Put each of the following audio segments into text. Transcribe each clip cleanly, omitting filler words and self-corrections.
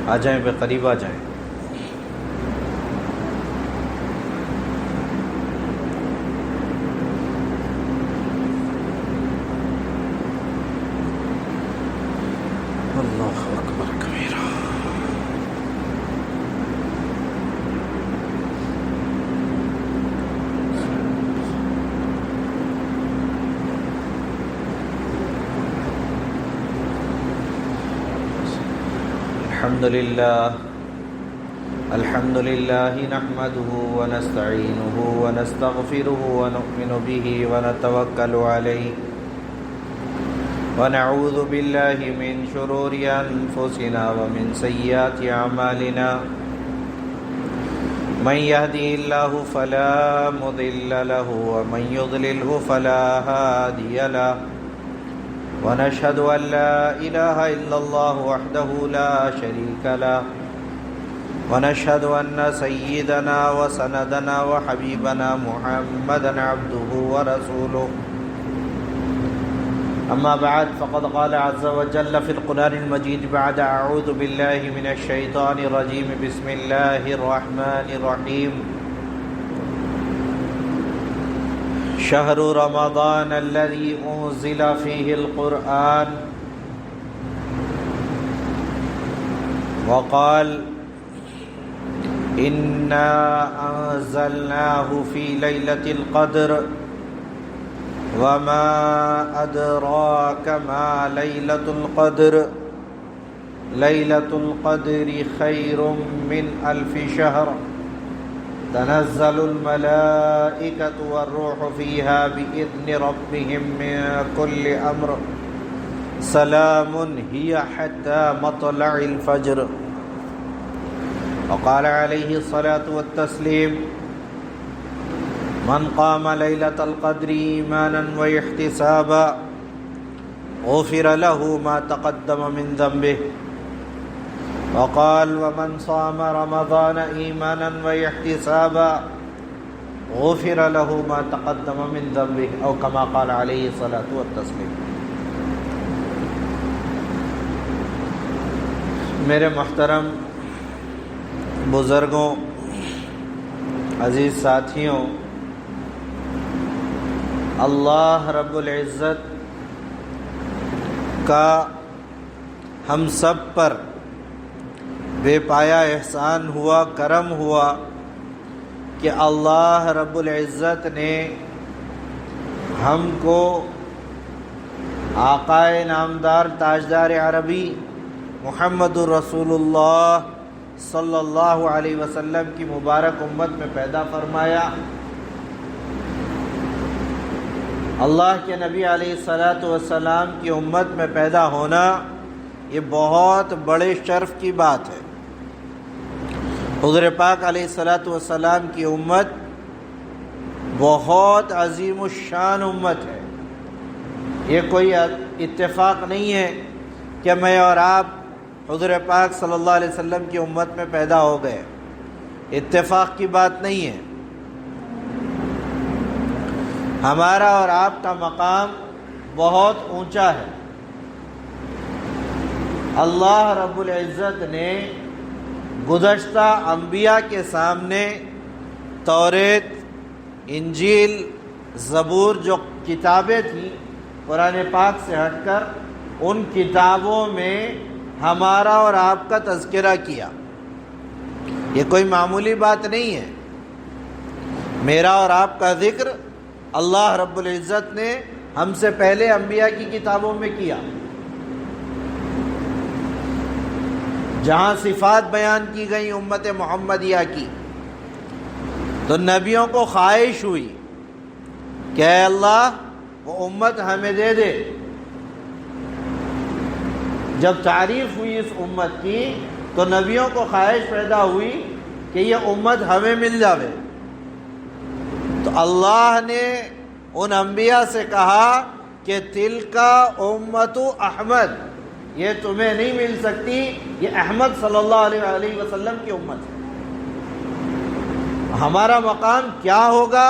آ جائیں، بے قریب آ جائیں۔ اللہ اکبر کبیرہ۔ الحمد لله نحمده ونستعينه ونستغفره ونؤمن به ونتوكل عليه ونعوذ بالله من شرور أنفسنا ومن سيئات أعمالنا من يهده الله فلا مضل له ومن يضلله فلا هادي له ونشهد أن لا إله إلا الله وحده لا شريك له ونشهد أن سيدنا وسندنا وحبيبنا محمدا عبده ورسوله أما بعد فقد قال عز وجل في القرآن المجيد بعد أعوذ بالله من الشيطان الرجيم بسم الله الرحمن الرحيم شهر رمضان الذي أنزل فيه القرآن وقال إنا أنزلناه في ليلة القدر وما أدراك ما ليلة القدر ليلة القدر خير من 1000 شهر تنزل الملائكة والروح فيها بإذن ربهم من كل أمر سلام هي حتى مطلع الفجر وقال عليه الصلاة والتسليم من قام ليلة القدر إيمانا واحتسابا غفر له ما تقدم من ذنبه وقال ومن صام رمضان إيمانا واحتسابا غفر له ما تقدم من ذنبه أو كما قال عليه الصلاة والتسليم۔ میرے محترم بزرگوں، عزیز ساتھیوں، اللہ رب العزت کا ہم سب پر بے پایا احسان ہوا، کرم ہوا کہ اللہ رب العزت نے ہم کو آقائے نامدار تاجدار عربی محمد الرسول اللہ صلی اللہ علیہ وسلم کی مبارک امت میں پیدا فرمایا۔ اللہ کے نبی علیہ الصلاۃ والسلام کی امت میں پیدا ہونا یہ بہت بڑے شرف کی بات ہے۔ حضور پاک علیہ الصلاۃ والسلام کی امت بہت عظیم الشان امت ہے۔ یہ کوئی اتفاق نہیں ہے کہ میں اور آپ حضور پاک صلی اللہ علیہ وسلم کی امت میں پیدا ہو گئے، اتفاق کی بات نہیں ہے۔ ہمارا اور آپ کا مقام بہت اونچا ہے۔ اللہ رب العزت نے گزشتہ انبیاء کے سامنے توریت، انجیل، زبور جو کتابیں تھیں قرآن پاک سے ہٹ کر، ان کتابوں میں ہمارا اور آپ کا تذکرہ کیا۔ یہ کوئی معمولی بات نہیں ہے۔ میرا اور آپ کا ذکر اللہ رب العزت نے ہم سے پہلے انبیاء کی کتابوں میں کیا۔ جہاں صفات بیان کی گئی امت محمدیہ کی، تو نبیوں کو خواہش ہوئی کہ اے اللہ وہ امت ہمیں دے دے۔ جب تعریف ہوئی اس امت کی تو نبیوں کو خواہش پیدا ہوئی کہ یہ امت ہمیں مل جاوے۔ تو اللہ نے ان انبیاء سے کہا کہ تلکا امت احمد، یہ تمہیں نہیں مل سکتی، یہ احمد صلی اللہ علیہ وسلم کی امت ہے۔ ہمارا مقام کیا ہوگا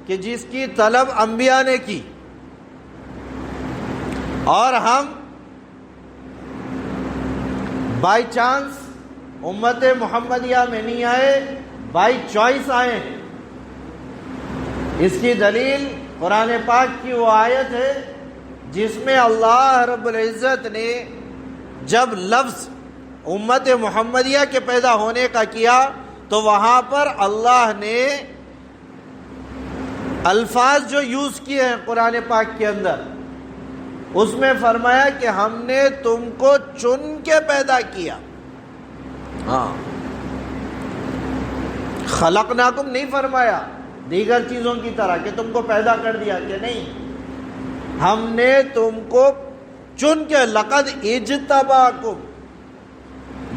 کہ جس کی طلب انبیاء نے کی، اور ہم بائی چانس امت محمدیہ میں نہیں آئے، بائی چوائس آئے ہیں۔ اس کی دلیل قرآن پاک کی وہ آیت ہے جس میں اللہ رب العزت نے جب لفظ امت محمدیہ کے پیدا ہونے کا کیا تو وہاں پر اللہ نے الفاظ جو یوز کیے ہیں قرآن پاک کے اندر، اس میں فرمایا کہ ہم نے تم کو چن کے پیدا کیا۔ ہاں، خلقناکم نہیں فرمایا دیگر چیزوں کی طرح کہ تم کو پیدا کر دیا، کہ نہیں، ہم نے تم کو چن کے، لقد اجتباکم،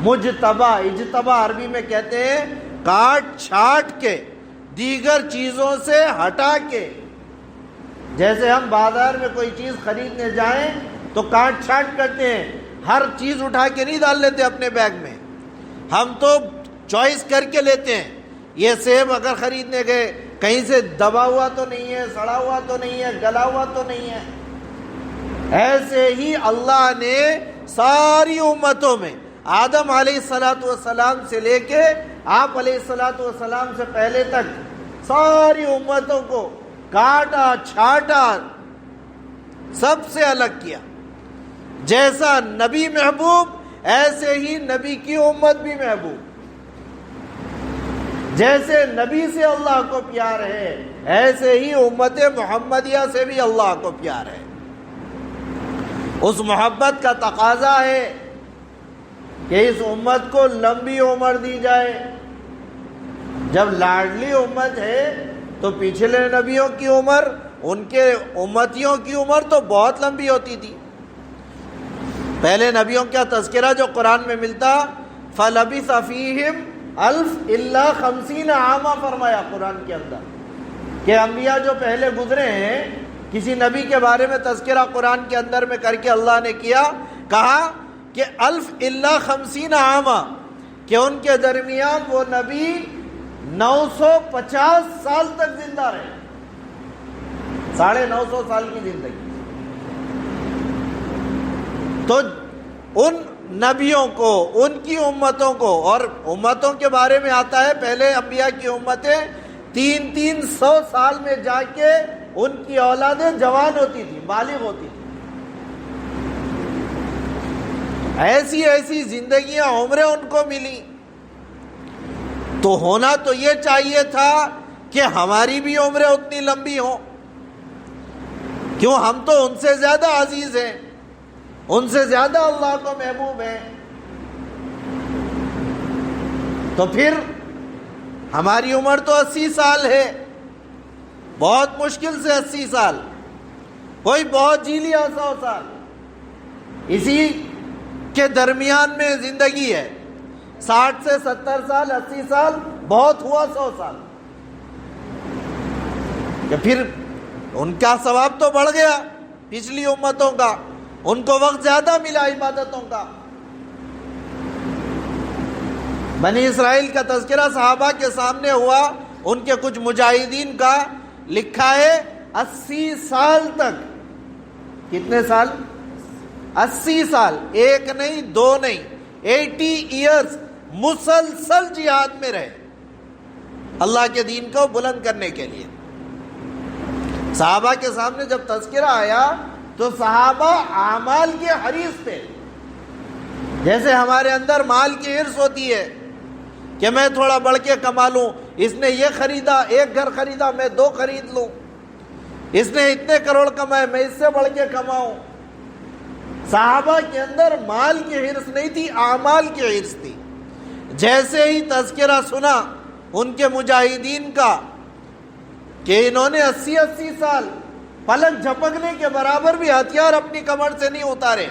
مجتبا، اجتبا عربی میں کہتے ہیں کاٹ چھاٹ کے، دیگر چیزوں سے ہٹا کے۔ جیسے ہم بازار میں کوئی چیز خریدنے جائیں تو کاٹ چھاٹ کرتے ہیں، ہر چیز اٹھا کے نہیں ڈال لیتے اپنے بیگ میں، ہم تو چوائس کر کے لیتے ہیں۔ یہ سیب اگر خریدنے گئے، کہیں سے دبا ہوا تو نہیں ہے، سڑا ہوا تو نہیں ہے، گلا ہوا تو نہیں ہے۔ ایسے ہی اللہ نے ساری امتوں میں آدم علیہ السلام سے لے کے آپ علیہ السلام سے پہلے تک ساری امتوں کو کاٹا چھاٹا، سب سے الگ کیا۔ جیسا نبی محبوب ایسے ہی نبی کی امت بھی محبوب، جیسے نبی سے اللہ کو پیار ہے ایسے ہی امت محمدیہ سے بھی اللہ کو پیار ہے۔ اس محبت کا تقاضا ہے کہ اس امت کو لمبی عمر دی جائے۔ جب لاڈلی امت ہے تو پچھلے نبیوں کی عمر، ان کے امتیوں کی عمر تو بہت لمبی ہوتی تھی۔ پہلے نبیوں کا تذکرہ جو قرآن میں ملتا، فَلَبِثَ فِيهِمْ أَلْفَ إِلَّا 50 عَامًا فرمایا قرآن کے اندر، کہ انبیاء جو پہلے گزرے ہیں، کسی نبی کے بارے میں تذکرہ قرآن کے اندر میں کر کے اللہ نے کیا، کہا کہ 1000 إلا 50 عاما، کہ ان کے درمیان وہ نبی 950 سال تک زندہ رہے، 950 سال کی زندگی۔ تو ان نبیوں کو، ان کی امتوں کو، اور امتوں کے بارے میں آتا ہے پہلے انبیاء کی امتیں 300 سال میں جا کے ان کی اولادیں جوان ہوتی تھی، بالغ ہوتی تھی۔ ایسی ایسی زندگیاں، عمریں ان کو ملی۔ تو ہونا تو یہ چاہیے تھا کہ ہماری بھی عمریں اتنی لمبی ہوں، کیوں؟ ہم تو ان سے زیادہ عزیز ہیں، ان سے زیادہ اللہ کو محبوب ہیں۔ تو پھر ہماری عمر تو 80 سال ہے، بہت مشکل سے 80 سال، کوئی بہت جی لیا 100 سال، اسی کے درمیان میں زندگی ہے، 60 سے 70 سال، 80 سال، بہت ہوا 100 سال۔ کہ پھر ان کا ثواب تو بڑھ گیا پچھلی امتوں کا، ان کو وقت زیادہ ملا عبادتوں کا۔ بنی اسرائیل کا تذکرہ صحابہ کے سامنے ہوا، ان کے کچھ مجاہدین کا، لکھا ہے 80 سال تک۔ کتنے سال؟ 80 سال، ایک نہیں دو نہیں، 80 ایئرز مسلسل جہاد میں رہے اللہ کے دین کو بلند کرنے کے لیے۔ صحابہ کے سامنے جب تذکرہ آیا تو صحابہ اعمال کے حریص تھے، جیسے ہمارے اندر مال کی حرص ہوتی ہے کہ میں تھوڑا بڑھ کے کما لوں، اس نے یہ خریدا، ایک گھر خریدا، میں 2 خرید لوں، اس نے اتنے کروڑ کمائے، میں اس سے بڑھ کے کماؤں۔ صحابہ کے اندر مال کی حرص نہیں تھی، اعمال کی حرص تھی۔ جیسے ہی تذکرہ سنا ان کے مجاہدین کا کہ انہوں نے 80 سال پلک جھپکنے کے برابر بھی ہتھیار اپنی کمر سے نہیں اتارے،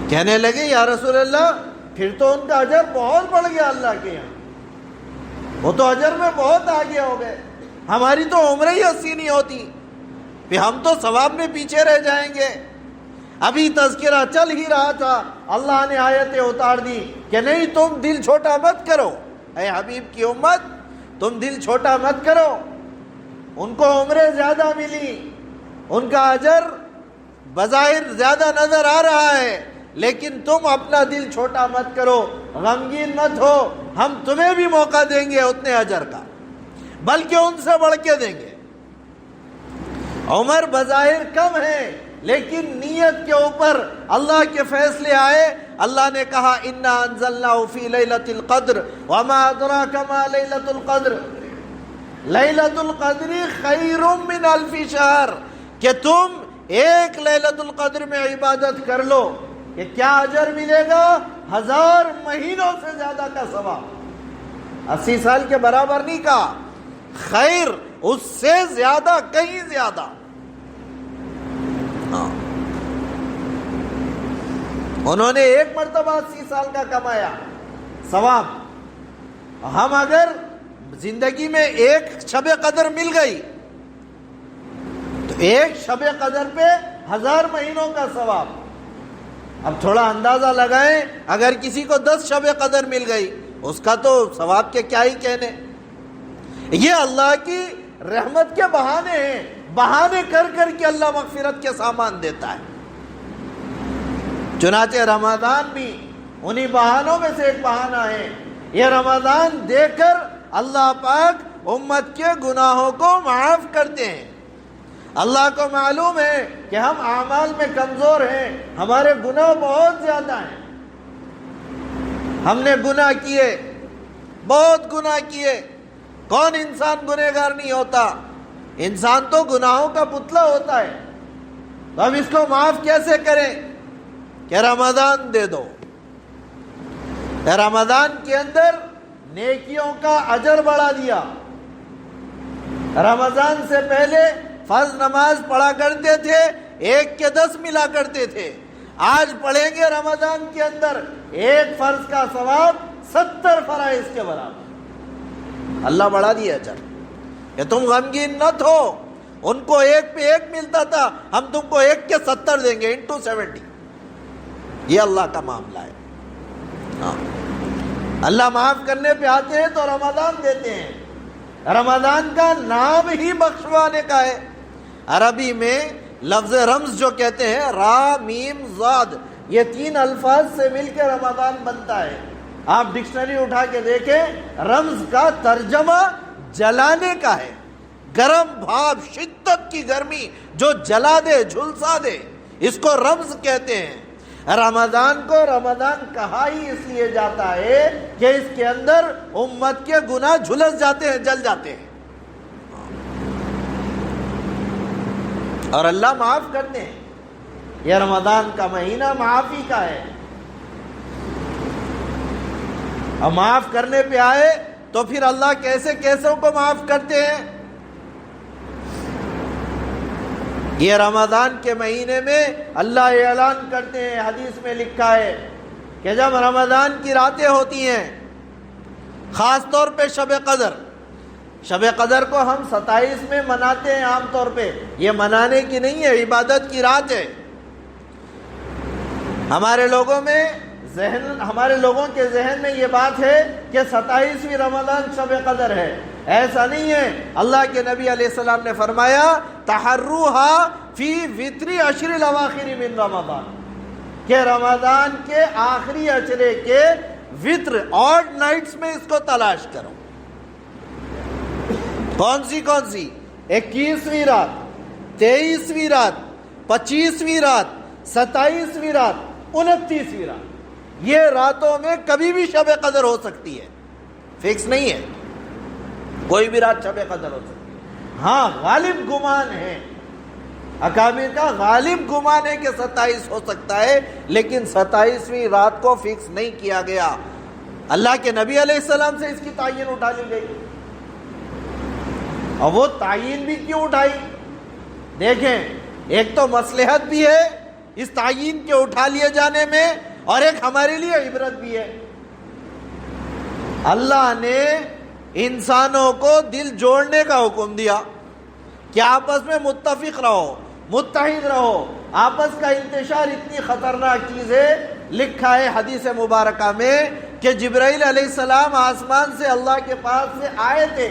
کہنے لگے یا رسول اللہ، پھر تو ان کا اجر بہت بڑھ گیا اللہ کے یہاں، وہ تو اجر میں بہت آگے ہو گئے، ہماری تو عمریں ہی 80 نہیں ہوتی، پھر ہم تو ثواب میں پیچھے رہ جائیں گے۔ ابھی تذکرہ چل ہی رہا تھا، اللہ نے آیتیں اتار دی کہ نہیں، تم دل چھوٹا مت کرو، اے حبیب کی امت، تم دل چھوٹا مت کرو۔ ان کو عمریں زیادہ ملی، ان کا اجر بظاہر زیادہ نظر آ رہا ہے، لیکن تم اپنا دل چھوٹا مت کرو، غمگین مت ہو، ہم تمہیں بھی موقع دیں گے اتنے اجر کا، بلکہ ان سے بڑھ کے دیں گے۔ عمر بظاہر کم ہے، لیکن نیت کے اوپر اللہ کے فیصلے آئے۔ اللہ نے کہا انا انزلناہ فی لیلۃ القدر وما ادراک ما لیلۃ القدر لیلۃ القدر خیر من الف شہر، کہ تم ایک لیلۃ القدر میں عبادت کر لو کہ کیا اجر ملے گا؟ 1000 مہینوں سے زیادہ کا ثواب۔ 80 سال کے برابر نہیں کہا، خیر اس سے زیادہ، کہیں زیادہ۔ انہوں نے ایک مرتبہ 80 سال کا کمایا ثواب، ہم اگر زندگی میں ایک شب قدر مل گئی تو ایک شب قدر پہ 1000 مہینوں کا ثواب۔ اب تھوڑا اندازہ لگائیں، اگر کسی کو 10 شب قدر مل گئی اس کا تو ثواب کے کیا ہی کہنے۔ یہ اللہ کی رحمت کے بہانے ہیں، بہانے کر کر کے اللہ مغفرت کے سامان دیتا ہے۔ چنانچہ رمضان بھی انہی بہانوں میں سے ایک بہانہ ہے۔ یہ رمضان دے کر اللہ پاک امت کے گناہوں کو معاف کرتے ہیں۔ اللہ کو معلوم ہے کہ ہم اعمال میں کمزور ہیں، ہمارے گناہ بہت زیادہ ہیں، ہم نے گناہ کیے، بہت گناہ کیے۔ کون انسان گنہگار نہیں ہوتا؟ انسان تو گناہوں کا پتلا ہوتا ہے۔ تو ہم اس کو معاف کیسے کریں؟ کہ رمضان دے دو۔ رمضان کے اندر نیکیوں کا اجر بڑھا دیا۔ رمضان سے پہلے فرض نماز پڑھا کرتے تھے، 1 کے 10 ملا کرتے تھے، آج پڑھیں گے رمضان کے اندر ایک فرض کا ثواب 70 فرائض کے برابر۔ اللہ بڑھا دیا اجر کہ تم غمگین نہ ہو، ان کو 1 پہ 1 ملتا تھا، ہم تم کو 1 کے 70 دیں گے انٹو 70۔ یہ اللہ کا معاملہ ہے۔ ہاں، اللہ معاف کرنے پہ آتے ہیں تو رمضان دیتے ہیں۔ رمضان کا نام ہی بخشوانے کا ہے۔ عربی میں لفظ رمز جو کہتے ہیں، را میم زاد، یہ 3 الفاظ سے مل کے رمضان بنتا ہے۔ آپ ڈکشنری اٹھا کے دیکھیں، رمز کا ترجمہ جلانے کا ہے، گرم بھاپ، شدت کی گرمی جو جلا دے، جھلسا دے، اس کو رمز کہتے ہیں۔ رمضان کو رمضان کہا ہی اس لیے جاتا ہے کہ اس کے اندر امت کے گناہ جھلس جاتے ہیں، جل جاتے ہیں، اور اللہ معاف کرتے ہیں۔ یہ رمضان کا مہینہ معافی کا ہے۔ اور معاف کرنے پہ آئے تو پھر اللہ کیسے کیسوں کو معاف کرتے ہیں؟ یہ رمضان کے مہینے میں اللہ اعلان کرتے ہیں، حدیث میں لکھا ہے کہ جب رمضان کی راتیں ہوتی ہیں، خاص طور پہ شب قدر، شب قدر کو ہم 27 میں مناتے ہیں عام طور پہ، یہ منانے کی نہیں ہے، عبادت کی رات ہے۔ ہمارے لوگوں کے ذہن میں یہ بات ہے کہ 27ویں رمضان شب قدر ہے۔ ایسا نہیں ہے۔ اللہ کے نبی علیہ السلام نے فرمایا تحروہا فی وتری عشر الاواخر من رمضان، کہ رمضان کے آخری عشرے کے وطر، آڈ نائٹس میں اس کو تلاش کرو۔ کون سی 21ویں رات، 23ویں رات، 25ویں رات، 27ویں رات، 29ویں رات، یہ راتوں میں کبھی بھی شب قدر ہو سکتی ہے، فکس نہیں ہے، کوئی بھی رات شب قدر ہو سکتی ہے۔ ہاں، غالب گمان ہے، اکابر کا غالب گمان ہے کہ 27 ہو سکتا ہے، لیکن 27ویں رات کو فکس نہیں کیا گیا۔ اللہ کے نبی علیہ السلام سے اس کی تعین اٹھا لی گئی، اور وہ تعین بھی کیوں اٹھائی؟ دیکھیں، ایک تو مصلحت بھی ہے اس تعین کے اٹھا لیے جانے میں، اور ایک ہمارے لیے عبرت بھی ہے۔ اللہ نے انسانوں کو دل جوڑنے کا حکم دیا کہ آپس میں متفق رہو، متحد رہو۔ آپس کا انتشار اتنی خطرناک چیز ہے، لکھا ہے حدیث مبارکہ میں کہ جبرائیل علیہ السلام آسمان سے اللہ کے پاس سے آئے تھے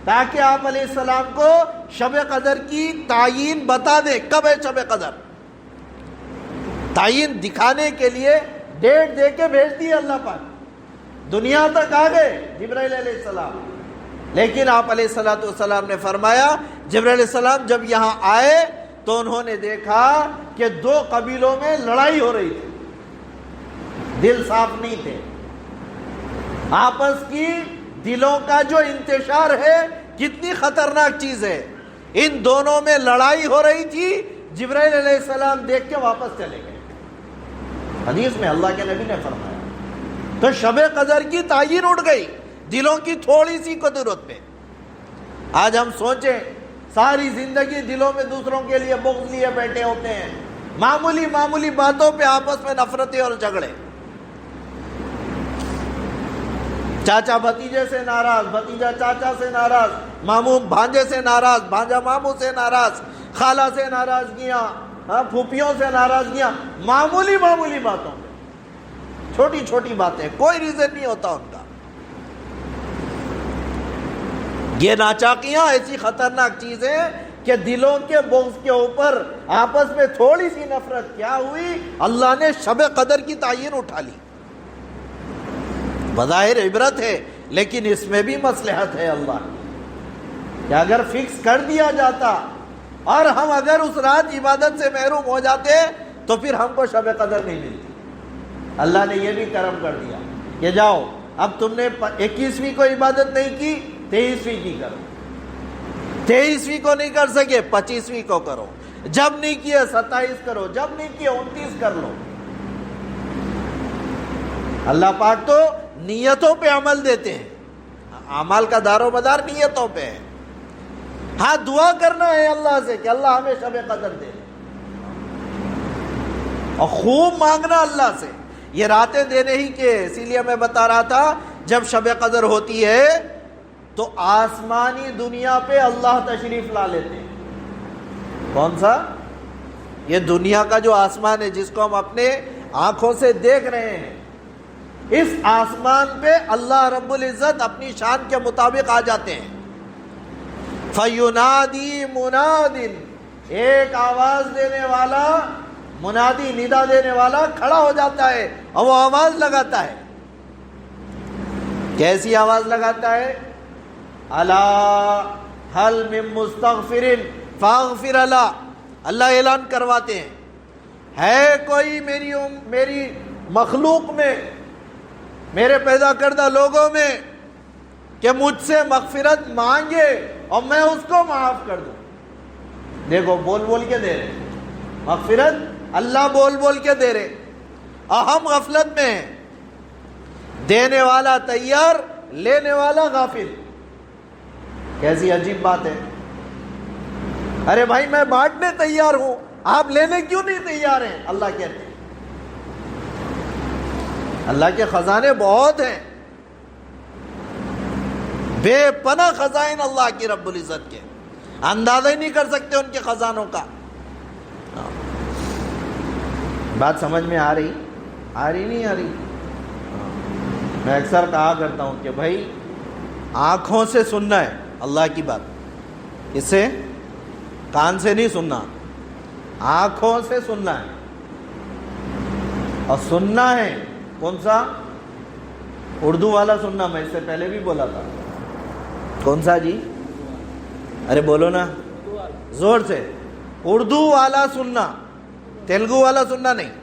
تاکہ آپ علیہ السلام کو شب قدر کی تعین بتا دیں، کب ہے شب قدر۔ تعین دکھانے کے لیے ڈیٹ دے کے بھیج دی اللہ پاک، دنیا تک آ گئے جبرائیل علیہ السلام، لیکن آپ علیہ الصلوۃ والسلام نے فرمایا جبرائیل علیہ السلام جب یہاں آئے تو انہوں نے دیکھا کہ دو قبیلوں میں لڑائی ہو رہی تھی، دل صاف نہیں تھے، آپس کی دلوں کا جو انتشار ہے کتنی خطرناک چیز ہے، ان دونوں میں لڑائی ہو رہی تھی، جبرائیل علیہ السلام دیکھ کے واپس چلے گئے، حدیث میں اللہ کے نبی نے فرمایا۔ تو شب قدر کی تعین اٹھ گئی دلوں کی تھوڑی سی قدرت پہ۔ آج ہم سوچیں ساری زندگی دلوں میں دوسروں کے لیے بغض لیے بیٹھے ہوتے ہیں، معمولی معمولی باتوں پہ آپس میں نفرتیں اور جھگڑے، چاچا بھتیجے سے ناراض، بھتیجا چاچا سے ناراض، ماموں بھانجے سے ناراض، بھانجا ماموں سے ناراض، خالہ سے ناراضگیاں، پھوپھیوں سے ناراضگیاں، معمولی معمولی باتوں پہ، چھوٹی چھوٹی باتیں، کوئی ریزن نہیں ہوتا ان کا۔ یہ ناچاقیاں ایسی خطرناک چیز ہے کہ دلوں کے بغض کے اوپر آپس میں تھوڑی سی نفرت کیا ہوئی، اللہ نے شب قدر کی تعین اٹھا لی۔ بظاہر عبرت ہے لیکن اس میں بھی مصلحت ہے اللہ کی، کہ اگر فکس کر دیا جاتا اور ہم اگر اس رات عبادت سے محروم ہو جاتے تو پھر ہم کو شب قدر نہیں ملتی۔ اللہ نے یہ بھی کرم کر دیا کہ جاؤ اب تم نے 21ویں کو عبادت نہیں کی، 23ویں کی کرو، 23ویں کو نہیں کر سکے 25ویں کو کرو، جب نہیں کیے 27 کرو، جب نہیں کیے 29 کر لو۔ اللہ پاک تو نیتوں پہ عمل دیتے ہیں، اعمال کا دار و مدار نیتوں پہ ہے۔ ہاں دعا کرنا ہے اللہ سے کہ اللہ ہمیں شب قدر دے، اور خوب مانگنا اللہ سے، یہ راتیں دینے ہی کے، اسی لیے میں بتا رہا تھا جب شب قدر ہوتی ہے تو آسمانی دنیا پہ اللہ تشریف لا لیتے ہیں۔ کون سا؟ یہ دنیا کا جو آسمان ہے جس کو ہم اپنے آنکھوں سے دیکھ رہے ہیں، اس آسمان پہ اللہ رب العزت اپنی شان کے مطابق آ جاتے ہیں۔ فَيُنَادِي مُنَادٍ، ایک آواز دینے والا، منادی ندا دینے والا کھڑا ہو جاتا ہے اور وہ آواز لگاتا ہے۔ کیسی آواز لگاتا ہے؟ الا هل من مستغفر فاغفر له، اللہ اعلان کرواتے ہیں ہے کوئی میری مخلوق میں، میرے پیدا کردہ لوگوں میں کہ مجھ سے مغفرت مانگے اور میں اس کو معاف کر دوں۔ دیکھو بول بول کے دے رہے مغفرت، اللہ بول بول کے دے رہے، اور ہم غفلت میں ہیں، دینے والا تیار، لینے والا غافل۔ کیسی عجیب بات ہے، ارے بھائی میں بانٹنے تیار ہوں، آپ لینے کیوں نہیں تیار ہیں؟ اللہ کہتے ہیں اللہ کے خزانے بہت ہیں، بے پناہ خزائن اللہ کی رب العزت کے، اندازہ ہی نہیں کر سکتے ان کے خزانوں کا۔ بات سمجھ میں آ رہی نہیں آ رہی؟ میں اکثر کہا کرتا ہوں کہ بھائی آنکھوں سے سننا ہے اللہ کی بات، اس سے کان سے نہیں سننا، آنکھوں سے سننا ہے، اور سننا ہے کون سا؟ اردو والا سننا، میں اس سے پہلے بھی بولا تھا، کون سا جی؟ ارے بولو نا زور سے، اردو والا سننا، تیلگو والا سننا نہیں۔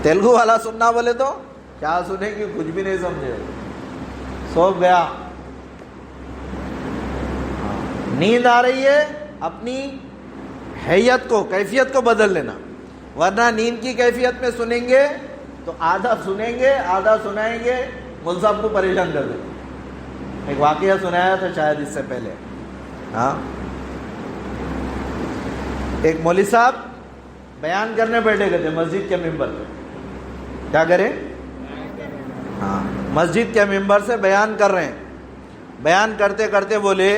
تیلگو والا سننا بولے تو کیا سنیں گے، کچھ بھی نہیں سمجھے، سو گیا۔ نیند آ رہی ہے، اپنی حیت کو، کیفیت کو بدل لینا، ورنہ نیند کی کیفیت میں سنیں گے تو آدھا سنیں گے آدھا سنائیں گے، مول صاحب کو پریشان کر دیں۔ ایک واقعہ سنایا تھا شاید اس سے پہلے، ہاں ایک مولوی صاحب بیان کرنے بیٹھے گئے تھے مسجد کے ممبر پہ، کیا کریں؟ ہاں مسجد کے ممبر سے بیان کر رہے ہیں، بیان کرتے کرتے بولے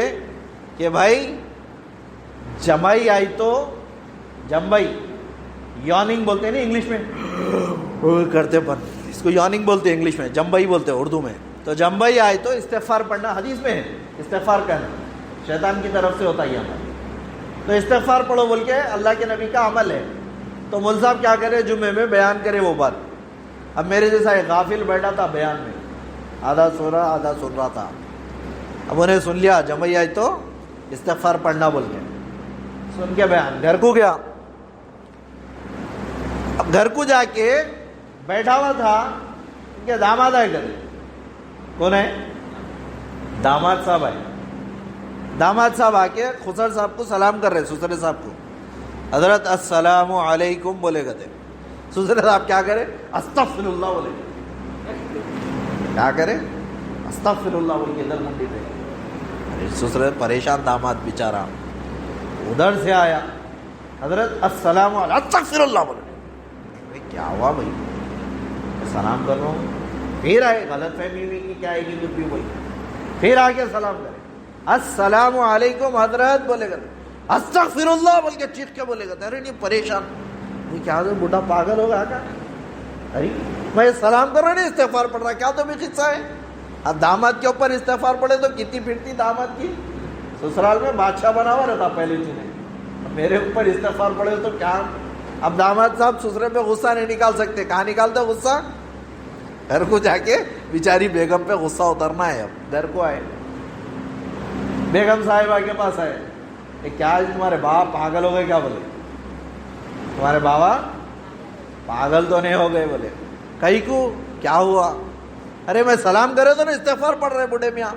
کہ بھائی جمائی آئی تو، جمبئی یوننگ بولتے ہیں نا انگلش میں، کرتے پر اس کو یوننگ بولتے ہیں انگلش میں، جمبئی بولتے ہیں اردو میں، تو جمبئی آئی تو استغفار پڑھنا، حدیث میں ہے استغفار کہنا، شیطان کی طرف سے ہوتا ہے یہاں، تو استغفار پڑھو بول کے اللہ کے نبی کا عمل ہے۔ تو مول صاحب کیا کرے جمعے میں بیان کرے وہ بات. اب میرے جیسا ایک غافل بیٹھا تھا بیان میں, آدھا سن رہا تھا. اب انہیں سن لیا جمعی آئی تو استغفار پڑھنا بول کے, سن کے بیان گھر کو گیا. اب گھر کو جا کے بیٹھا ہوا تھا, ان کے داماد آئے گھر. کون ہے؟ داماد صاحب آئے. داماد صاحب آ کے خسر صاحب کو سلام کر رہے, سسرے صاحب کو. حضرت السلام علیکم بولے گا تھے. سسرے صاحب کیا کرے؟ استغفر اللہ بولے. کیا کرے؟ استغفر اللہ بول کے ادھر منڈی پہ. سسرے پریشان داماد بیچارہ ادھر سے آیا, حضرت السلام علیکم استغفر اللہ بولے. کیا ہوا بھائی؟ سلام کر رہا ہوں. پھر آئے, غلط فہمی ہوئی کہ کیا آئے گی بھی بھائی. پھر آ کے سلام کرے, السلام علیکم حضرت بولے گا, استغفر اللہ بول کے چیخ کے بولے گا. ارے نہیں پریشان, یہ کیا بوڑھا پاگل ہوگا کیا؟ ارے میں سلام کر رہا نہیں استغفار پڑھ رہا, کیا تو بھی قصہ ہے؟ اب داماد کے اوپر استغفار پڑھے تو کتنی پھرتی داماد کی. سسرال میں بادشاہ بنا ہوا رہتا پہلے چیزیں, میرے اوپر استغفار پڑھے تو کیا. اب داماد صاحب سسرے پہ غصہ نہیں نکال سکتے. کہاں نکالتے غصہ؟ گھر کو جا کے بیچاری بیگم پہ غصہ اترنا ہے. اب گھر کو آئے, بیگم صاحبہ کے پاس آئے, کیا تمہارے باپ پاگل ہو گئے کیا؟ بولے تمہارے بابا پاگل تو نہیں ہو گئے. بولے کہیں کو کیا ہوا؟ ارے میں سلام کرے تو نا استغفار پڑھ رہے بوڑھے میاں,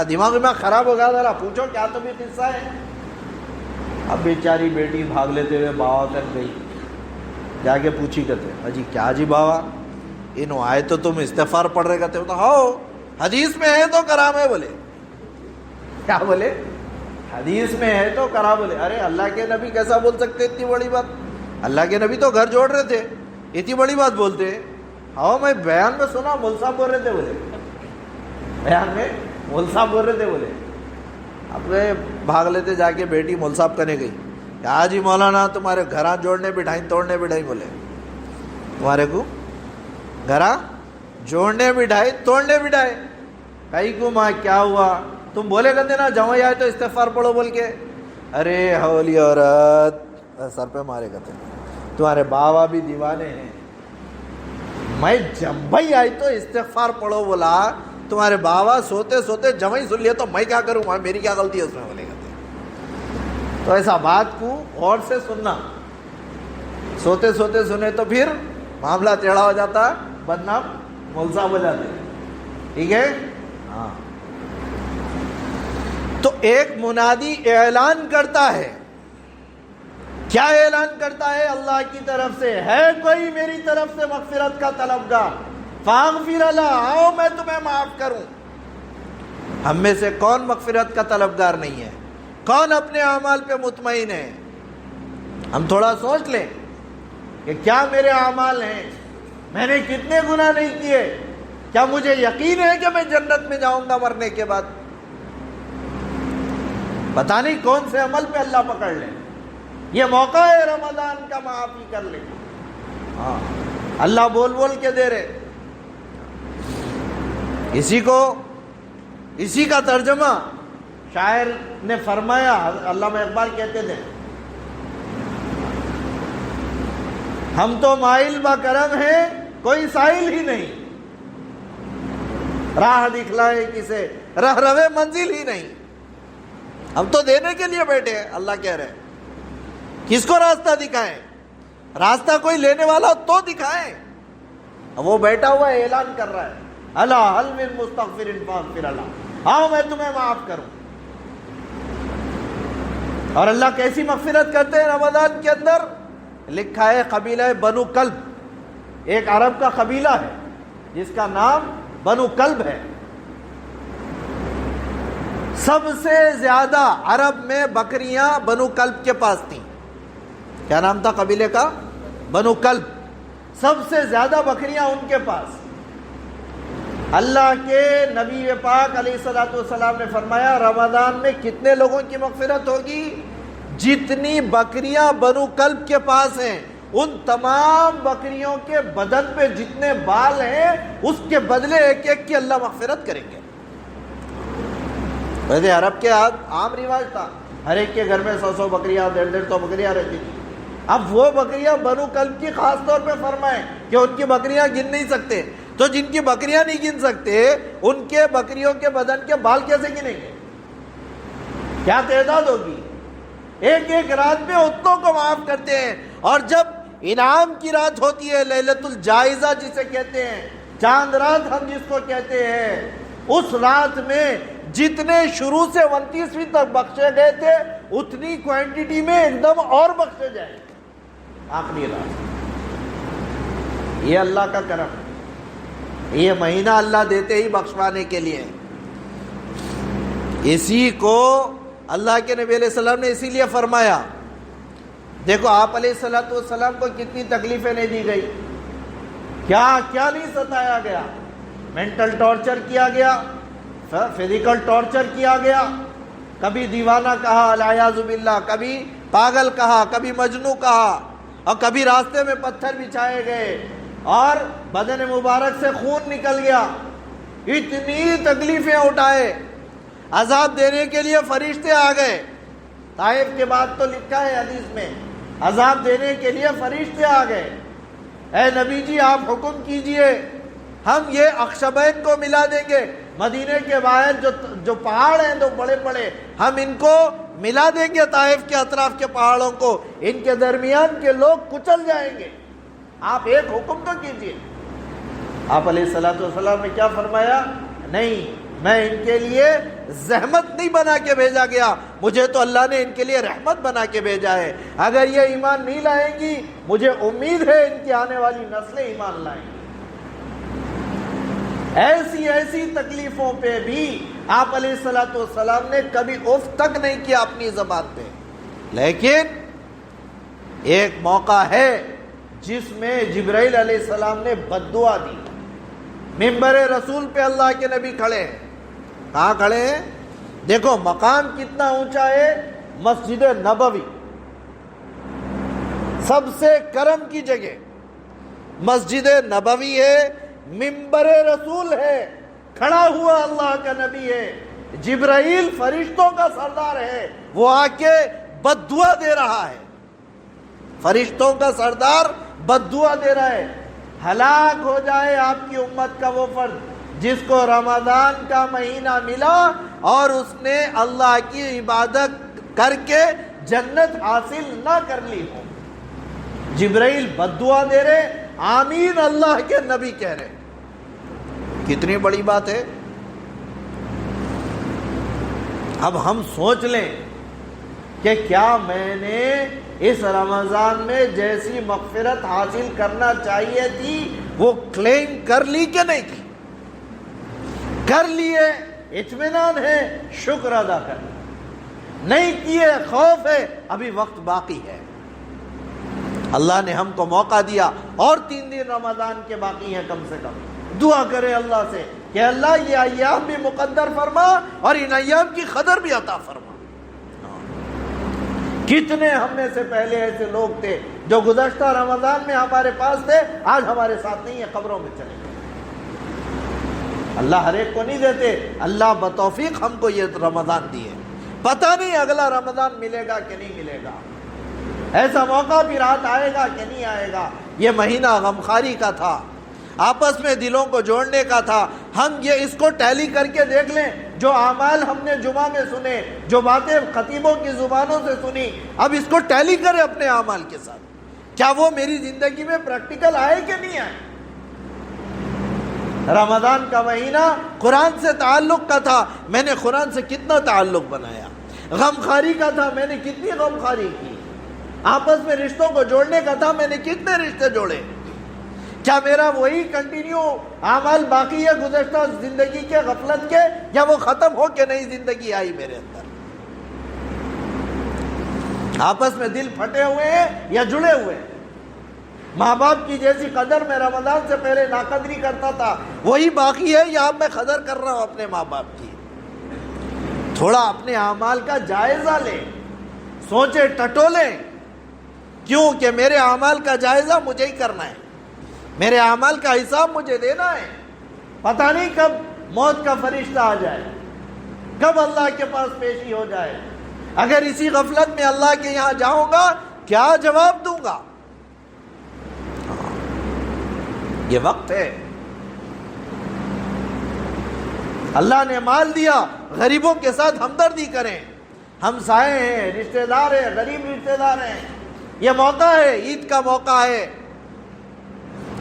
دماغ خراب ہو گیا, ذرا پوچھو کیا تو بھی قصہ ہے. اب بیچاری بیٹی بھاگ لیتے ہوئے بابا تک گئی, جا کے پوچھی کہتے اجی کیا جی بابا انہوں آئے تو تم استغفار پڑھ رہے کہتے ہو؟ تو ہاؤ حدیث میں ہے تو کرام ہے. بولے کیا؟ بولے حدیث میں ہے تو کرا. بولے ارے اللہ کے نبی کیسا بول سکتے اتنی بڑی بات؟ اللہ کے نبی تو گھر جوڑ رہے تھے, اتنی بڑی بات بولتے. ہاں میں بیان میں سنا مول صاحب بول رہے تھے. بولے بیان میں مول صاحب بول رہے تھے. بولے اب بھاگ لیتے جا کے بیٹی مول صاحب کنے گئی, کیا جی مولانا تمہارے گھراں جوڑنے بٹھائیں توڑنے بٹھائی. بولے تمہارے کو گھراں جوڑنے بٹھائے توڑنے بٹھائے کئی کو ماں کیا ہوا؟ تم بولے کرتے نا جمعی آئے تو استغفار پڑھو بول کے. ارے ہولی عورت سر پہ مارے کرتے, تمہارے بابا بھی دیوانے ہیں. میں جمعی آئی تو استغفار پڑھو بولا, تمہارے بابا سوتے سوتے جمعی سن لیا تو میں کیا کروں؟ میری کیا غلطی ہے اس میں؟ بولے کرتے. تو ایسا بات کو غور سے سننا. سوتے سوتے سنے تو پھر معاملہ ٹیڑھا ہو جاتا, بدنام مول صاحب ہو جاتے. ٹھیک ہے. ہاں تو ایک منادی اعلان کرتا ہے. کیا اعلان کرتا ہے؟ اللہ کی طرف سے, ہے کوئی میری طرف سے مغفرت کا طلبگار؟ فاغفر لہ, آؤ میں تمہیں معاف کروں. ہم میں سے کون مغفرت کا طلبگار نہیں ہے؟ کون اپنے اعمال پہ مطمئن ہے؟ ہم تھوڑا سوچ لیں کہ کیا میرے اعمال ہیں, میں نے کتنے گناہ نہیں کیے, کیا مجھے یقین ہے کہ میں جنت میں جاؤں گا مرنے کے بعد؟ پتہ نہیں کون سے عمل پہ اللہ پکڑ لے. یہ موقع ہے رمضان کا, معافی کر لے. ہاں اللہ بول بول کے دے رہے. اسی کا ترجمہ شاعر نے فرمایا, علامہ اقبال کہتے تھے, ہم تو مائل با کرم ہیں کوئی سائل ہی نہیں, راہ دکھلائے کسے رہ روے منزل ہی نہیں. ہم تو دینے کے لیے بیٹھے ہیں. اللہ کہہ رہے ہیں کس کو راستہ دکھائیں؟ راستہ کوئی لینے والا تو دکھائیں. وہ بیٹھا ہوا ہے اعلان کر رہا ہے, الا هل من مستغفر فاغفر له, آؤ میں تمہیں معاف کروں. اور اللہ کیسی مغفرت کرتے ہیں رمضان کے اندر؟ لکھا ہے قبیلہ بنو کلب, ایک عرب کا قبیلہ ہے جس کا نام بنو کلب ہے. سب سے زیادہ عرب میں بکریاں بنو کلب کے پاس تھیں. کیا نام تھا قبیلے کا؟ بنو کلب. سب سے زیادہ بکریاں ان کے پاس. اللہ کے نبی پاک علیہ الصلوۃ والسلام نے فرمایا رمضان میں کتنے لوگوں کی مغفرت ہوگی؟ جتنی بکریاں بنو کلب کے پاس ہیں ان تمام بکریوں کے بدن پہ جتنے بال ہیں اس کے بدلے ایک ایک کی اللہ مغفرت کریں گے. ویسے عرب کے عام رواج تھا, ہر ایک کے گھر میں 100 بکریاں 150 بکریاں رہتی تھی. اب وہ بکریاں بنو کلب کی خاص طور پہ فرمائیں کہ ان کی بکریاں گن نہیں سکتے، تو جن کی بکریاں نہیں گن سکتے ان کے بکریوں کے بدن کے بال کیسے گنیں گے؟ کیا تعداد ہوگی؟ ایک ایک رات میں اتنوں کو معاف کرتے ہیں. اور جب انعام کی رات ہوتی ہے، لیلۃ الجائزہ جسے کہتے ہیں، چاند رات ہم جس کو کہتے ہیں، اس رات میں جتنے شروع سے 29ویں تک بخشے گئے تھے اتنی کوانٹٹی میں ایک دم اور بخشے جائیں آخری رات. یہ اللہ کا کرم ہے، یہ مہینہ اللہ دیتے ہی بخشوانے کے لیے. اسی کو اللہ کے نبی علیہ السلام نے اسی لیے فرمایا. دیکھو آپ علیہ السلام کو کتنی تکلیفیں نہیں دی گئی، کیا کیا نہیں ستایا گیا. مینٹل ٹارچر کیا گیا، فزیکل ٹارچر کیا گیا، کبھی دیوانہ کہا العیاذ باللہ، کبھی پاگل کہا، کبھی مجنوں کہا، اور کبھی راستے میں پتھر بچھائے گئے اور بدن مبارک سے خون نکل گیا. اتنی تکلیفیں اٹھائے، عذاب دینے کے لیے فرشتے آ گئے. طائف کے بعد تو لکھا ہے حدیث میں، عذاب دینے کے لیے فرشتے آ گئے. اے نبی جی آپ حکم کیجئے، ہم یہ اخشبین کو ملا دیں گے، مدینے کے باہر جو پہاڑ ہیں جو بڑے بڑے، ہم ان کو ملا دیں گے طائف کے اطراف کے پہاڑوں کو، ان کے درمیان کے لوگ کچل جائیں گے، آپ ایک حکم تو کیجئے. آپ علیہ السلام نے کیا فرمایا؟ نہیں، میں ان کے لیے زحمت نہیں بنا کے بھیجا گیا، مجھے تو اللہ نے ان کے لیے رحمت بنا کے بھیجا ہے. اگر یہ ایمان نہیں لائیں گی مجھے امید ہے ان کی آنے والی نسلیں ایمان لائیں گی. ایسی تکلیفوں پہ بھی آپ علیہ السلام نے کبھی اف تک نہیں کیا اپنی زبان پہ. لیکن ایک موقع ہے جس میں جبرائیل علیہ السلام نے بد دعا دی. منبر رسول پہ اللہ کے نبی کھڑے ہیں. کہاں کھڑے ہیں؟ دیکھو مقام کتنا اونچا ہے. مسجد نبوی سب سے کرم کی جگہ، مسجد نبوی ہے، منبر رسول ہے، کھڑا ہوا اللہ کا نبی ہے، جبرائیل فرشتوں کا سردار ہے، وہ آ کے بد دعا دے رہا ہے. فرشتوں کا سردار بد دعا دے رہا ہے، ہلاک ہو جائے آپ کی امت کا وہ فرد جس کو رمضان کا مہینہ ملا اور اس نے اللہ کی عبادت کر کے جنت حاصل نہ کر لی ہو. جبرائیل بد دعا دے رہے، آمین اللہ کے نبی کہہ رہے. کتنی بڑی بات ہے. اب ہم سوچ لیں کہ کیا میں نے اس رمضان میں جیسی مغفرت حاصل کرنا چاہیے تھی وہ کلیم کر لی کہ نہیں کی؟ کر لیے، اطمینان ہے، شکر ادا کر. نہیں کیے، خوف ہے، ابھی وقت باقی ہے. اللہ نے ہم کو موقع دیا اور 3 دن رمضان کے باقی ہیں. کم سے کم دعا کرے اللہ سے کہ اللہ یہ ایام بھی مقدر فرما اور ان ایام کی قدر بھی عطا فرما. کتنے ہم میں سے پہلے ایسے لوگ تھے جو گزشتہ رمضان میں ہمارے پاس تھے، آج ہمارے ساتھ نہیں ہے، قبروں میں چلے گئے. اللہ ہر ایک کو نہیں دیتے. اللہ بتوفیق ہم کو یہ رمضان دیے، پتہ نہیں اگلا رمضان ملے گا کہ نہیں ملے گا، ایسا موقع بھی رات آئے گا کہ نہیں آئے گا. یہ مہینہ غمخواری کا تھا، آپس میں دلوں کو جوڑنے کا تھا. ہم یہ اس کو ٹیلی کر کے دیکھ لیں، جو اعمال ہم نے جمعہ میں سنے، جو باتیں خطیبوں کی زبانوں سے سنی، اب اس کو ٹیلی کریں اپنے اعمال کے ساتھ. کیا وہ میری زندگی میں پریکٹیکل آئے کہ نہیں آئے؟ رمضان کا مہینہ قرآن سے تعلق کا تھا، میں نے قرآن سے کتنا تعلق بنایا. غمخواری کا تھا، میں نے کتنی غمخواری کی. آپس میں رشتوں کو جوڑنے کا تھا، میں نے کتنے رشتے جوڑے. کیا میرا وہی کنٹینیو اعمال باقی ہے گزشتہ زندگی کے غفلت کے، یا وہ ختم ہو کے نئی زندگی آئی میرے اندر؟ آپس میں دل پھٹے ہوئے ہیں یا جڑے ہوئے ہیں؟ ماں باپ کی جیسی قدر میں رمضان سے پہلے ناقدری کرتا تھا وہی باقی ہے، یا اب میں قدر کر رہا ہوں اپنے ماں باپ کی؟ تھوڑا اپنے اعمال کا جائزہ لیں، سوچیں ٹٹولیں. کیوں کہ میرے اعمال کا جائزہ مجھے ہی کرنا ہے، میرے اعمال کا حساب مجھے دینا ہے. پتہ نہیں کب موت کا فرشتہ آ جائے، کب اللہ کے پاس پیشی ہو جائے. اگر اسی غفلت میں اللہ کے یہاں جاؤں گا کیا جواب دوں گا؟ گا. یہ وقت ہے. اللہ نے مال دیا, غریبوں کے ساتھ ہمدردی کریں. ہمسائے ہیں, رشتہ دار ہیں, غریب رشتہ دار ہیں. یہ موقع ہے, عید کا موقع ہے.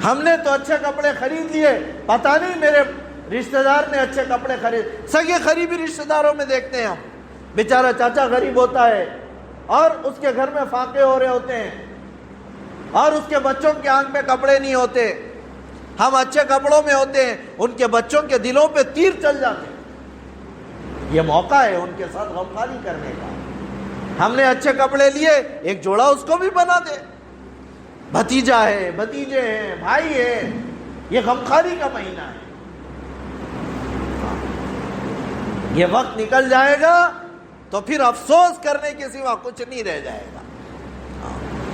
ہم نے تو اچھے کپڑے خرید لیے, پتہ نہیں میرے رشتہ دار نے اچھے کپڑے خرید. سگے قریبی رشتہ داروں میں دیکھتے ہیں ہم, بیچارہ چاچا غریب ہوتا ہے اور اس کے گھر میں فاقے ہو رہے ہوتے ہیں اور اس کے بچوں کے آنکھ میں کپڑے نہیں ہوتے. ہم اچھے کپڑوں میں ہوتے ہیں, ان کے بچوں کے دلوں پہ تیر چل جاتے ہیں. یہ موقع ہے ان کے ساتھ غمخواری کرنے کا. ہم نے اچھے کپڑے لیے, ایک جوڑا اس کو بھی بنا دے. بھتیجا ہے, بھتیجے ہیں, بھائی ہے. یہ غمخواری کا مہینہ ہے. یہ وقت نکل جائے گا تو پھر افسوس کرنے کے سوا کچھ نہیں رہ جائے گا.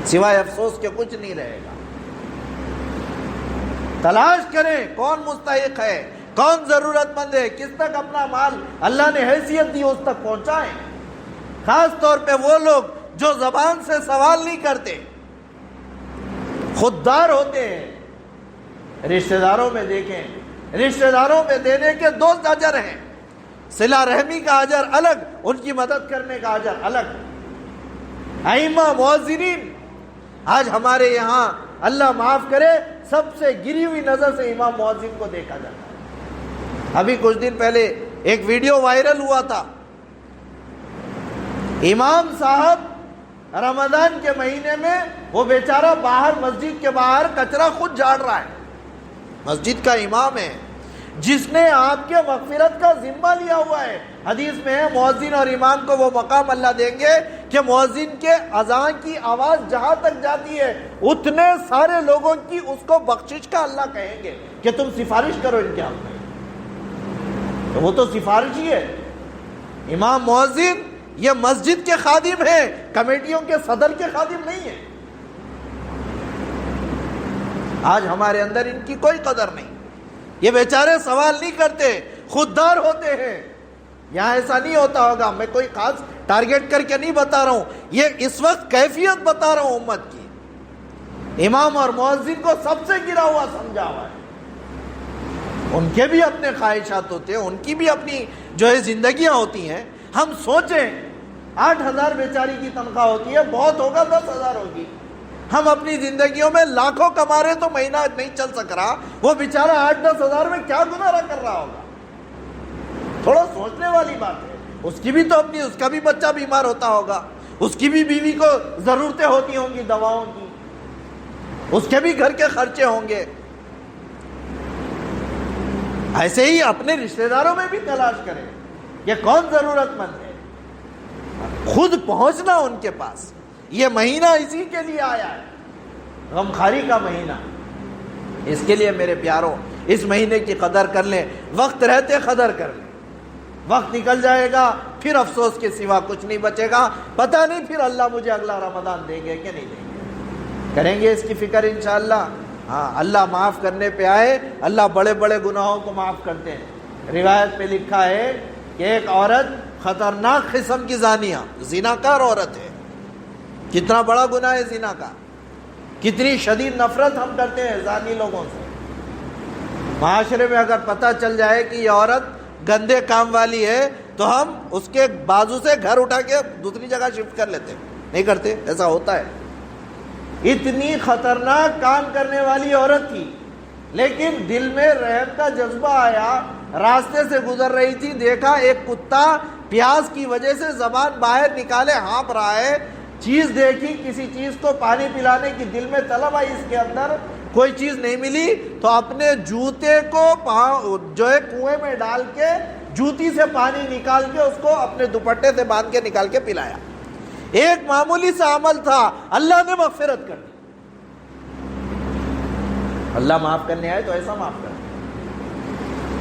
سوائے افسوس کے کچھ نہیں رہے گا. تلاش کریں کون مستحق ہے, کون ضرورت مند ہے, کس تک اپنا مال اللہ نے حیثیت دی اس تک پہنچائیں. خاص طور پہ وہ لوگ جو زبان سے سوال نہیں کرتے, خوددار ہوتے ہیں. رشتہ داروں میں دیکھیں, رشتہ داروں میں دینے کے دو اجر ہیں. صلہ رحمی کا اجر الگ, ان کی مدد کرنے کا اجر الگ. ائمہ مؤذنین, آج ہمارے یہاں اللہ معاف کرے سب سے گری ہوئی نظر سے امام مؤذن کو دیکھا جاتا ہے. ابھی کچھ دن پہلے ایک ویڈیو وائرل ہوا تھا. امام صاحب رمضان کے مہینے میں وہ بیچارہ باہر مسجد کے باہر کچرا خود جھاڑ رہا ہے. مسجد کا امام ہے جس نے آپ کے مغفرت کا ذمہ لیا ہوا ہے. حدیث میں ہے مؤذن اور امام کو وہ مقام اللہ دیں گے کہ مؤذن کے اذان کی آواز جہاں تک جاتی ہے اتنے سارے لوگوں کی اس کو بخشش کا اللہ کہیں گے کہ تم سفارش کرو ان کے حق میں. تو وہ تو سفارش ہی ہے. امام مؤذن یہ مسجد کے خادم ہیں, کمیٹیوں کے صدر کے خادم نہیں ہیں. آج ہمارے اندر ان کی کوئی قدر نہیں. یہ بیچارے سوال نہیں کرتے, خوددار ہوتے ہیں. یہاں ایسا نہیں ہوتا ہوگا, میں کوئی خاص ٹارگٹ کر کے نہیں بتا رہا ہوں, یہ اس وقت کیفیت بتا رہا ہوں امت کی. امام اور مؤذن کو سب سے گرا ہوا سمجھا ہوا ہے. ان کے بھی اپنے خواہشات ہوتے ہیں, ان کی بھی اپنی جو ہے زندگیاں ہوتی ہیں. ہم سوچیں 8,000 بیچاری کی تنخواہ ہوتی ہے, بہت ہوگا 10,000 ہوگی. ہم اپنی زندگیوں میں لاکھوں کما رہے تو مہینہ نہیں چل سک رہا, وہ بیچارہ 8-10 ہزار میں کیا گزارا کر رہا ہوگا. تھوڑا سوچنے والی بات ہے. اس کی بھی تو اپنی, اس کا بھی بچہ بیمار ہوتا ہوگا, اس کی بھی بیوی کو ضرورتیں ہوتی ہوں گی دواؤں کی, اس کے بھی گھر کے خرچے ہوں گے. ایسے ہی اپنے رشتہ داروں میں بھی تلاش کریں کہ کون ضرورت مند ہے, خود پہنچنا ان کے پاس. یہ مہینہ اسی کے لیے آیا ہے, غمخواری کا مہینہ. اس کے لیے میرے پیاروں اس مہینے کی قدر کر لیں, وقت رہتے قدر کر لیں. وقت نکل جائے گا پھر افسوس کے سوا کچھ نہیں بچے گا. پتہ نہیں پھر اللہ مجھے اگلا رمضان دیں گے کہ نہیں دیں گے. کریں گے اس کی فکر انشاءاللہ. ہاں, اللہ معاف کرنے پہ آئے, اللہ بڑے بڑے گناہوں کو معاف کرتے ہیں. روایت میں لکھا ہے کہ ایک عورت خطرناک قسم کی زانیہ, زناکار عورت ہے. کتنا بڑا گناہ ہے زنا کا, کتنی شدید نفرت ہم کرتے ہیں زانی لوگوں سے. معاشرے میں اگر پتہ چل جائے کہ یہ عورت گندے کام والی ہے تو ہم اس کے بازو سے گھر اٹھا کے دوسری جگہ شفٹ کر لیتے. نہیں کرتے, ایسا ہوتا ہے. اتنی خطرناک کام کرنے والی عورت تھی, لیکن دل میں رحم کا جذبہ آیا. راستے سے گزر رہی تھی, دیکھا ایک کتا پیاس کی وجہ سے زبان باہر نکالے ہانپ رہا ہے. چیز دیکھی, کسی چیز کو پانی پلانے کی دل میں طلب آئی, اس کے اندر کوئی چیز نہیں ملی تو اپنے جوتے کو جو ہے کنویں میں ڈال کے جوتی سے پانی نکال کے اس کو اپنے دوپٹے سے باندھ کے نکال کے پلایا. ایک معمولی سا عمل تھا, اللہ نے مغفرت کر دی. اللہ معاف کرنے آئے تو ایسا معاف کر.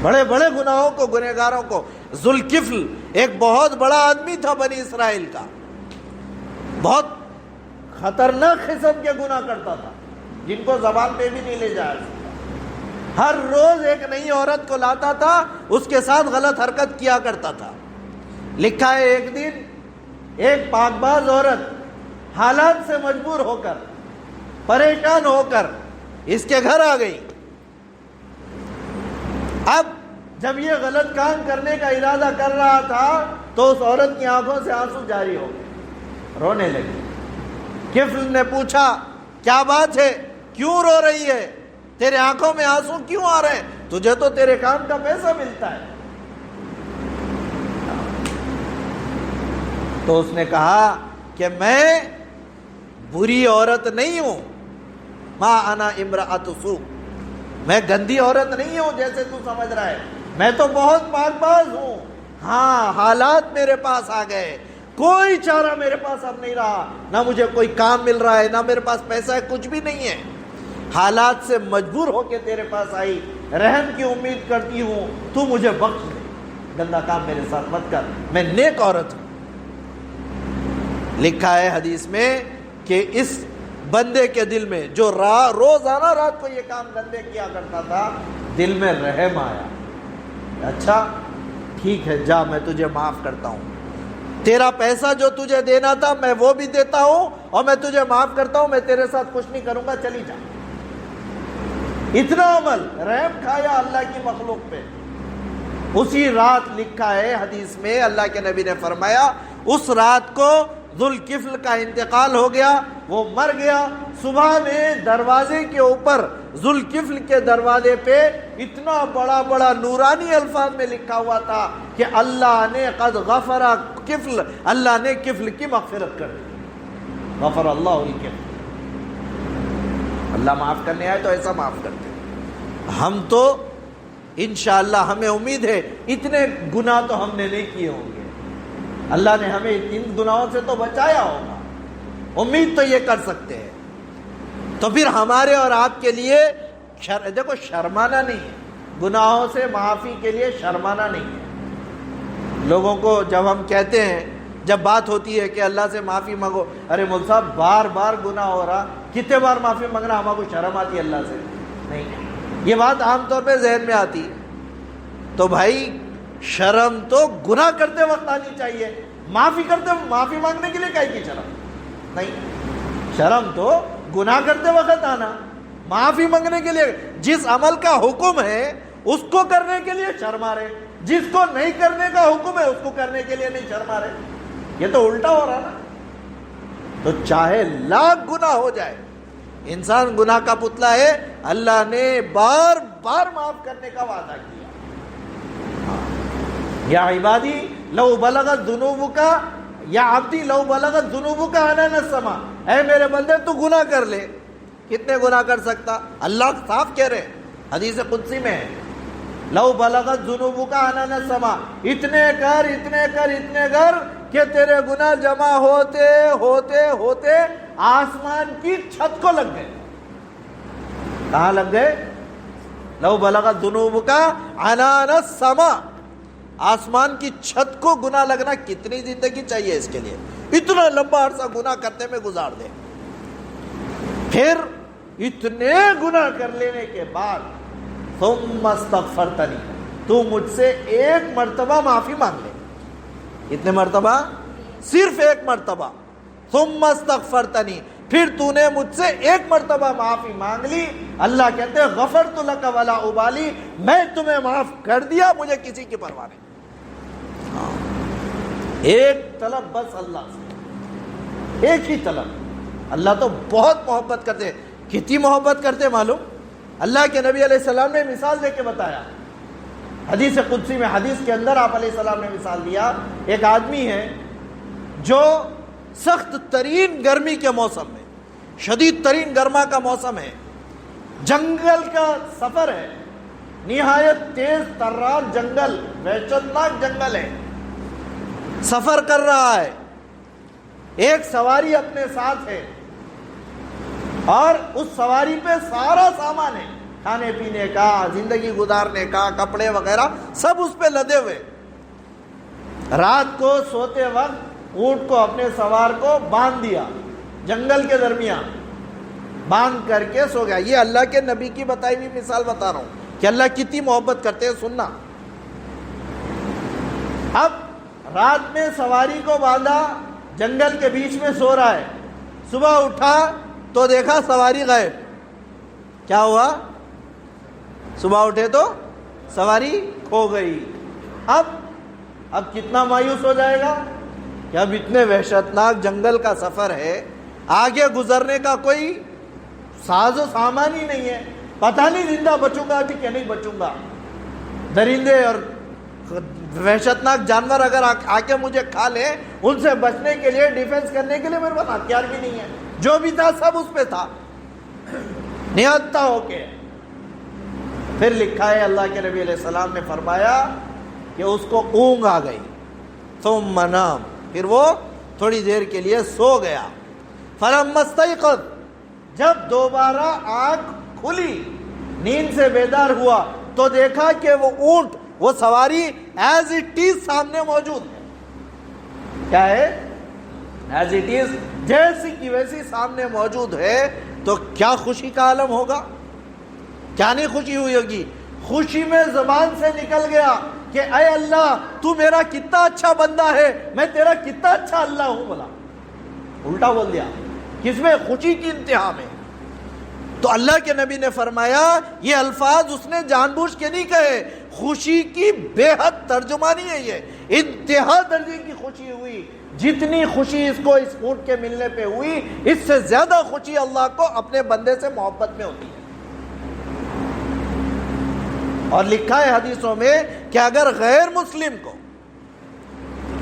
بڑے بڑے گناہوں کو, گنہگاروں کو. ذوالکفل ایک بہت بڑا آدمی تھا بنی اسرائیل کا, بہت خطرناک قسم کے گناہ کرتا تھا جن کو زبان پہ بھی نہیں لے جایا سکتا. ہر روز ایک نئی عورت کو لاتا تھا, اس کے ساتھ غلط حرکت کیا کرتا تھا. لکھا ہے ایک دن ایک پاک باز عورت حالات سے مجبور ہو کر پریشان ہو کر اس کے گھر آ گئی۔ اب جب یہ غلط کام کرنے کا ارادہ کر رہا تھا تو اس عورت کی آنکھوں سے آنسو جاری ہو گئے، رونے لگی۔ کفل نے پوچھا کیا بات ہے، کیوں رو رہی ہے، تیرے آنکھوں میں آنسو کیوں آ رہے ہیں، تجھے تو تیرے کام کا پیسہ ملتا ہے۔ تو اس نے کہا کہ میں بری عورت نہیں ہوں، ما انا امرأۃ سوء، میں گندی عورت نہیں ہوں جیسے تو سمجھ رہا ہے، میں تو بہت پاک باز ہوں۔ ہاں حالات میرے پاس آ گئے، کوئی چارہ میرے پاس اب نہیں رہا، نہ مجھے کوئی کام مل رہا ہے، نہ میرے پاس پیسہ ہے، کچھ بھی نہیں ہے، حالات سے مجبور ہو کے تیرے پاس آئی، رحم کی امید کرتی ہوں، تو مجھے بخش دے، گندا کام میرے ساتھ مت کر، میں نیک عورت ہوں۔ لکھا ہے حدیث میں کہ اس بندے کے دل میں جو روزانہ رات کو یہ کام گندے کیا کرتا تھا، دل میں رحم آیا، اچھا ٹھیک ہے جا میں تجھے معاف کرتا ہوں، تیرا پیسہ جو تجھے دینا تھا میں وہ بھی دیتا ہوں اور میں تجھے معاف کرتا ہوں، میں تیرے ساتھ کچھ نہیں کروں گا، چلی جا۔ اتنا عمل، رحم کھایا اللہ کی مخلوق پہ۔ اسی رات لکھا ہے حدیث میں، اللہ کے نبی نے فرمایا اس رات کو ذوالکفل کا انتقال ہو گیا، وہ مر گیا۔ صبح میں دروازے کے اوپر ذوالکفل کے دروازے پہ اتنا بڑا بڑا نورانی الفاظ میں لکھا ہوا تھا کہ اللہ نے قد غفر کفل، اللہ نے کفل کی مغفرت کر دی، غفر اللہ الکفل۔ اللہ معاف کرنے آئے تو ایسا معاف کرتے۔ ہم تو انشاءاللہ ہمیں امید ہے اتنے گناہ تو ہم نے نہیں کیے ہوں گے، اللہ نے ہمیں ان گناہوں سے تو بچایا ہوگا، امید تو یہ کر سکتے ہیں۔ تو پھر ہمارے اور آپ کے لیے دیکھو شرمانا نہیں ہے، گناہوں سے معافی کے لیے شرمانا نہیں ہے۔ لوگوں کو جب ہم کہتے ہیں، جب بات ہوتی ہے کہ اللہ سے معافی مانگو، ارے مول صاحب بار بار گناہ ہو رہا، کتنے بار معافی مانگنا، ہمارے کو شرم آتی ہے اللہ سے؟ نہیں، یہ بات عام طور پہ ذہن میں آتی۔ تو بھائی شرم تو گناہ کرتے وقت آنی چاہیے، معافی مانگنے کے لیے کہیں کی شرم نہیں، شرم تو گناہ کرتے وقت آنا، معافی مانگنے کے لیے۔ جس عمل کا حکم ہے اس کو کرنے کے لیے شرما رہے، جس کو نہیں کرنے کا حکم ہے اس کو کرنے کے لیے نہیں شرما رہے، یہ تو الٹا ہو رہا نا۔ تو چاہے لاکھ گناہ ہو جائے، انسان گناہ کا پتلا ہے، اللہ نے بار بار معاف کرنے کا وعدہ کیا۔ یا عبادی لو بلغت ذنوبک، یا عبدی لو بلغت ذنوبک عنان السماء، اے میرے بندے تو گناہ کر لے، کتنے گناہ کر سکتا؟ اللہ صاف کہہ رہے، حدیث قدسی میں ہے، لو بلغت ذنوبک عنان السماء، اتنے کر کہ تیرے گناہ جمع ہوتے ہوتے ہوتے آسمان کی چھت کو لگ گئے۔ کہاں لگ گئے؟ لو بلغت ذنوبک عنان السماء، آسمان کی چھت کو گناہ لگنا کتنی زندگی چاہیے اس کے لیے؟ اتنا لمبا عرصہ گناہ کرنے میں گزار دے۔ پھر اتنے گناہ کر لینے کے بعد ثم استغفرتنی، تو مجھ سے ایک مرتبہ معافی مانگ لے۔ اتنے مرتبہ؟ صرف ایک مرتبہ۔ ثم استغفرتنی، پھر تو نے مجھ سے ایک مرتبہ معافی مانگ لی، اللہ کہتے ہیں غفرت لک ولا ابالی، میں تمہیں معاف کر دیا، مجھے کسی کی پرواہ نہیں۔ ایک طلب بس اللہ سے، ایک ہی طلب۔ اللہ تو بہت محبت کرتے، کتنی محبت کرتے معلوم؟ اللہ کے نبی علیہ السلام نے مثال دے کے بتایا حدیث قدسی میں، حدیث کے اندر آپ علیہ السلام نے مثال دیا، ایک آدمی ہے جو سخت ترین گرمی کے موسم میں، شدید ترین گرما کا موسم ہے، جنگل کا سفر ہے، نہایت تیز ترار جنگل، وحشتناک جنگل ہے، سفر کر رہا ہے، ایک سواری اپنے ساتھ ہے اور اس سواری پہ سارا سامان ہے، کھانے پینے کا، زندگی گزارنے کا، کپڑے وغیرہ سب اس پہ لدے ہوئے۔ رات کو سوتے وقت اونٹ کو، اپنے سوار کو باندھ دیا، جنگل کے درمیان باندھ کر کے سو گیا۔ یہ اللہ کے نبی کی بتائی ہوئی مثال بتا رہا ہوں کہ اللہ کتنی محبت کرتے ہیں، سننا۔ اب رات میں سواری کو باندھا، جنگل کے بیچ میں سو رہا ہے، صبح اٹھا تو دیکھا سواری غائب. کیا ہوا؟ صبح اٹھے تو سواری کھو گئی. اب کتنا مایوس ہو جائے گا کہ اب اتنے وحشتناک جنگل کا سفر ہے, آگے گزرنے کا کوئی ساز و سامان ہی نہیں ہے, پتہ نہیں زندہ بچوں گا ابھی کہ نہیں بچوں گا. درندے اور وحشتناک جانور اگر آ کے مجھے کھا لے, ان سے بچنے کے لیے, ڈیفنس کرنے کے لیے میرے پاس ہتھیار بھی نہیں ہے. جو بھی تھا سب اس پہ تھا, نہتا ہو کے. پھر لکھا ہے اللہ کے نبی علیہ السلام نے فرمایا کہ اس کو اونگ آ گئی. ثم نام, پھر وہ تھوڑی دیر کے لیے سو گیا. فلما استيقظ, جب دوبارہ آنکھ کھلی, نیند سے بیدار ہوا, تو دیکھا کہ وہ اونٹ, وہ سواری ایز اٹ از سامنے موجود ہے. کیا ہے؟ ایز اٹ از, جیسی کی ویسی سامنے موجود ہے. تو کیا خوشی کا عالم ہوگا, کیا نہیں خوشی ہوئی ہوگی. خوشی میں زبان سے نکل گیا کہ اے اللہ تو میرا کتنا اچھا بندہ ہے, میں تیرا کتنا اچھا اللہ ہوں. بولا, الٹا بول دیا. کس میں؟ خوشی کی انتہا میں. تو اللہ کے نبی نے فرمایا یہ الفاظ اس نے جان بوجھ کے نہیں کہے, خوشی کی بے حد ترجمانی ہے یہ. انتہا درجے کی خوشی ہوئی. جتنی خوشی اس کو اس اونٹ کے ملنے پہ ہوئی, اس سے زیادہ خوشی اللہ کو اپنے بندے سے محبت میں ہوتی ہے. اور لکھا ہے حدیثوں میں کہ اگر غیر مسلم کو,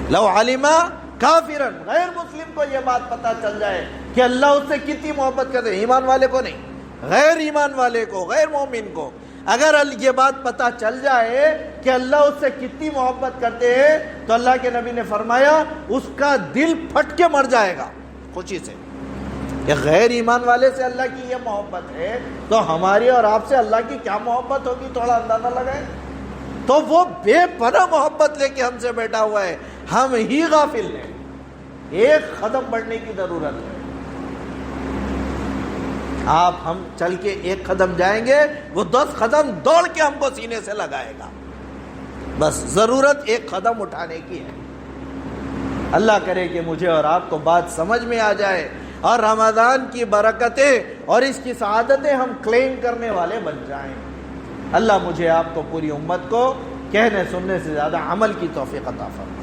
لو علما کافرن, غیر مسلم کو یہ بات پتہ چل جائے کہ اللہ اس سے کتنی محبت کرتے ہیں, ایمان والے کو نہیں, غیر ایمان والے کو, غیر مومن کو, اگر یہ بات پتہ چل جائے کہ اللہ اس سے کتنی محبت کرتے ہیں, تو اللہ کے نبی نے فرمایا اس کا دل پھٹ کے مر جائے گا خوشی سے. کہ غیر ایمان والے سے اللہ کی یہ محبت ہے, تو ہماری اور آپ سے اللہ کی کیا محبت ہوگی, تھوڑا اندازہ لگائے. تو وہ بے پناہ محبت لے کے ہم سے بیٹھا ہوا ہے, ہم ہی غافل ہیں. ایک قدم بڑھنے کی ضرورت ہے. ہم چل کے ایک قدم جائیں گے, وہ 10 قدم دوڑ کے ہم کو سینے سے لگائے گا. بس ضرورت ایک قدم اٹھانے کی ہے. اللہ کرے کہ مجھے اور آپ کو بات سمجھ میں آ جائے, اور رمضان کی برکتیں اور اس کی سعادتیں ہم کلیم کرنے والے بن جائیں. اللہ مجھے آپ کو, پوری امت کو کہنے سننے سے زیادہ عمل کی توفیق عطا فرمائے.